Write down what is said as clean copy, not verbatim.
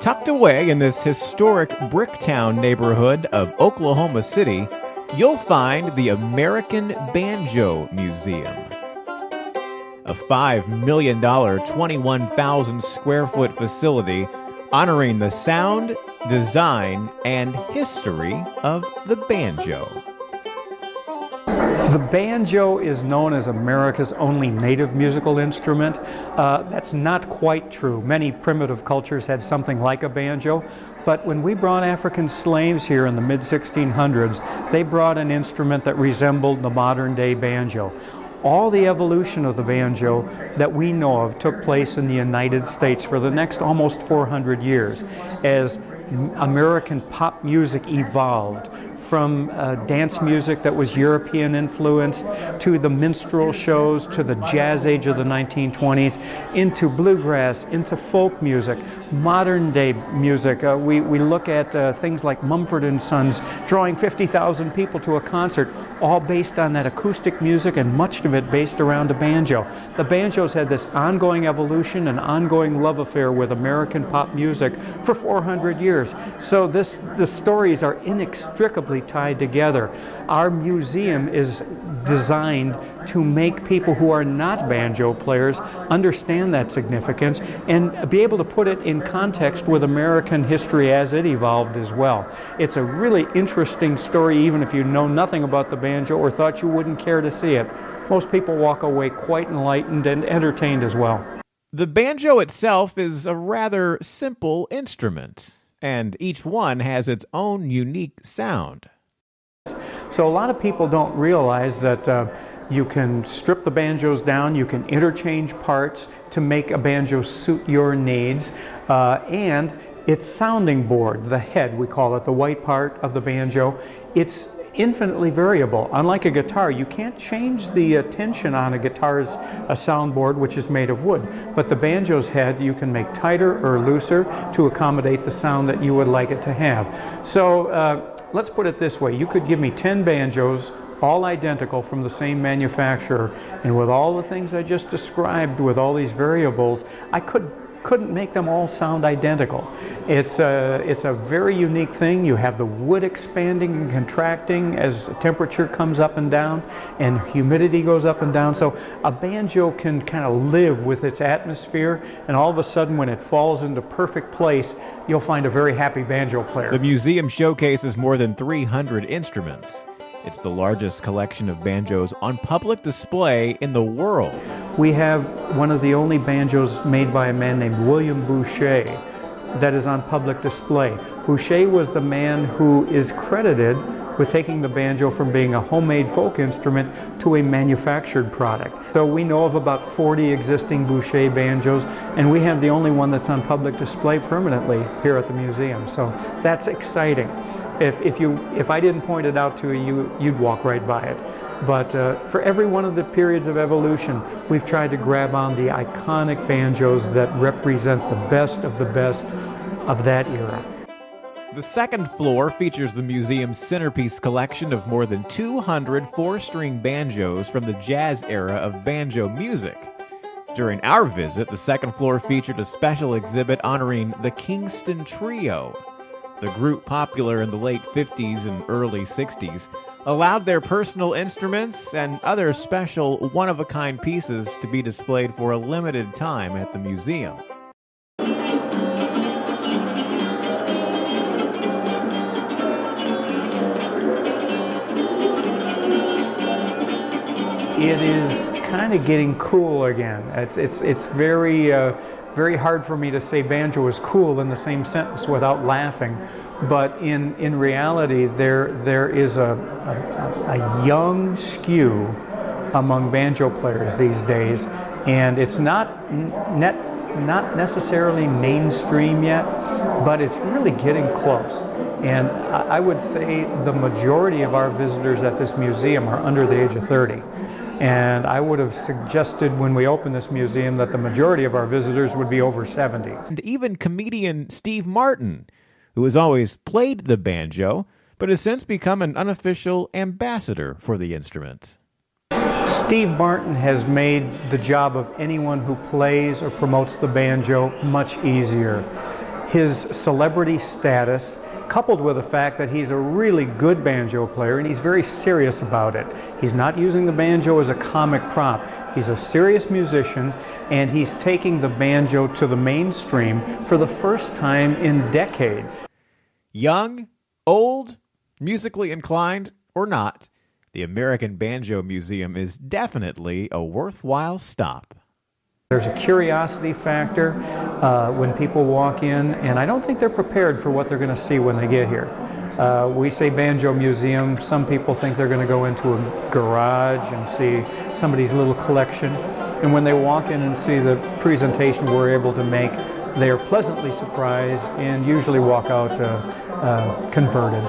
Tucked away in this historic Bricktown neighborhood of Oklahoma City, you'll find the American Banjo Museum. A $5 million, 21,000 square foot facility honoring the sound, design, and history of the banjo. The banjo is known as America's only native musical instrument. That's not quite true. Many primitive cultures had something like a banjo, but when we brought African slaves here in the mid-1600s, they brought an instrument that resembled the modern-day banjo. All the evolution of the banjo that we know of took place in the United States for the next almost 400 years as American pop music evolved from dance music that was European influenced to the minstrel shows to the jazz age of the 1920s into bluegrass, into folk music, modern day music. We look at things like Mumford & Sons drawing 50,000 people to a concert, all based on that acoustic music and much of it based around a banjo. The banjo's had this ongoing evolution and ongoing love affair with American pop music for 400 years. So the stories are inextricably tied together. Our museum is designed to make people who are not banjo players understand that significance and be able to put it in context with American history as it evolved as well. It's a really interesting story even if you know nothing about the banjo or thought you wouldn't care to see it. Most people walk away quite enlightened and entertained as well. The banjo itself is a rather simple instrument, and each one has its own unique sound. So a lot of people don't realize that you can strip the banjos down, you can interchange parts to make a banjo suit your needs, and its sounding board, the head, we call it, the white part of the banjo, it's infinitely variable. Unlike a guitar, you can't change the tension on a guitar's soundboard, which is made of wood. But the banjo's head, you can make tighter or looser to accommodate the sound that you would like it to have. So let's put it this way. You could give me 10 banjos, all identical from the same manufacturer, and with all the things I just described, with all these variables, I couldn't make them all sound identical. It's a very unique thing. You have the wood expanding and contracting as temperature comes up and down and humidity goes up and down. So a banjo can kind of live with its atmosphere, and all of a sudden when it falls into perfect place, you'll find a very happy banjo player. The museum showcases more than 300 instruments. It's the largest collection of banjos on public display in the world. We have one of the only banjos made by a man named William Boucher that is on public display. Boucher was the man who is credited with taking the banjo from being a homemade folk instrument to a manufactured product. So we know of about 40 existing Boucher banjos, and we have the only one that's on public display permanently here at the museum. So that's exciting. If I didn't point it out to you, you'd walk right by it. But for every one of the periods of evolution, we've tried to grab on the iconic banjos that represent the best of that era. The second floor features the museum's centerpiece collection of more than 200 four-string banjos from the jazz era of banjo music. During our visit, the second floor featured a special exhibit honoring the Kingston Trio. The group, popular in the late 50s and early 60s, allowed their personal instruments and other special one-of-a-kind pieces to be displayed for a limited time at the museum. It is kind of getting cool again. It's very hard for me to say banjo is cool in the same sentence without laughing, but in reality there is a young skew among banjo players these days, and it's not necessarily mainstream yet, but it's really getting close. And I would say the majority of our visitors at this museum are under the age of 30. And I would have suggested when we opened this museum that the majority of our visitors would be over 70. And even comedian Steve Martin, who has always played the banjo, but has since become an unofficial ambassador for the instrument. Steve Martin has made the job of anyone who plays or promotes the banjo much easier. His celebrity status, coupled with the fact that he's a really good banjo player and he's very serious about it. He's not using the banjo as a comic prop. He's a serious musician, and he's taking the banjo to the mainstream for the first time in decades. Young, old, musically inclined, or not, the American Banjo Museum is definitely a worthwhile stop. There's a curiosity factor when people walk in, and I don't think they're prepared for what they're going to see when they get here. We say Banjo Museum. Some people think they're going to go into a garage and see somebody's little collection. And when they walk in and see the presentation we're able to make, they are pleasantly surprised and usually walk out converted.